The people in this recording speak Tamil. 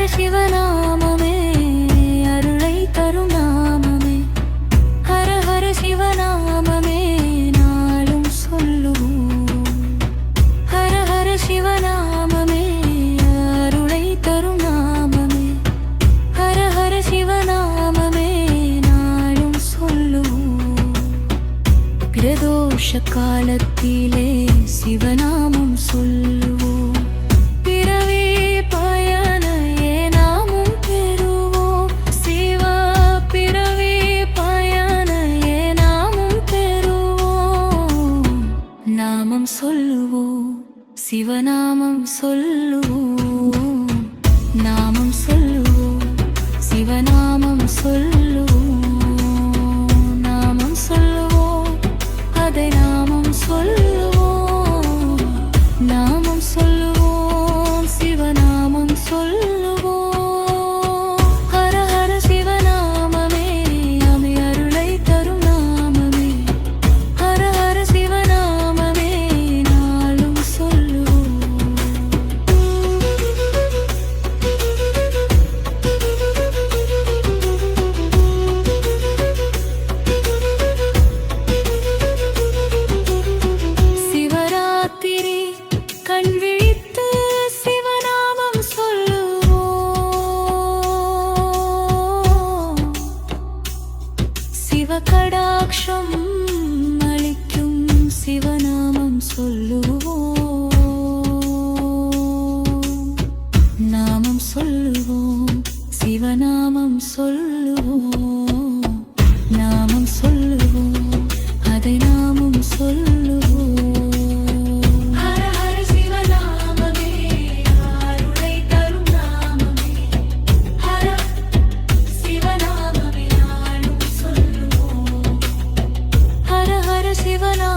சிவநாமமே அருளை தரும் நாமமே. ஹர ஹர சிவநாமமே நாளும் சொல்லுவோம். ஹர ஹர சிவநாமமே அருளை தரும் நாமமே. ஹர ஹர சிவநாமமே நாளும் சொல்லுவோம். பிரதோஷ காலத்திலே சிவநாமம் சொல்லுவோம். நாமம் சொல்லுவோம், சிவநாமம் சொல்லுவோம். நாமம் சொல்லுவோம், சிவநாமம் சொல்லுவோம். நாமம் சொல்லுவோம், அதை நாமம் சொல்லுவோம். நாமம் சொல்லுவோம், சிவநாமம் சொல்லுவோம். ஹர ஹர சிவநாமமே அமை அருளை தரும் நாமமே. ஹர ஹர சிவநாமமே நாளும் சொல்லுவோம். சிவராத்திரி கண் விழித்து சிவநாமம் சொல்லுவோம். சிவகடாட்சம் அளிக்கும் சிவநாமம் சொல்லுவோம். நாமம் சொல்லுவோம், சிவநாமம் சொல்லுவோம். நாமம் சொல்லுவோம், அதை நாமும் சொல்லுவோம். ஹர ஹர சிவநாமமே அருளை தரும் நாமமே. ஹர சிவநாமமே நாளும் சொல்லுவோம். ஹர ஹர சிவநாமமே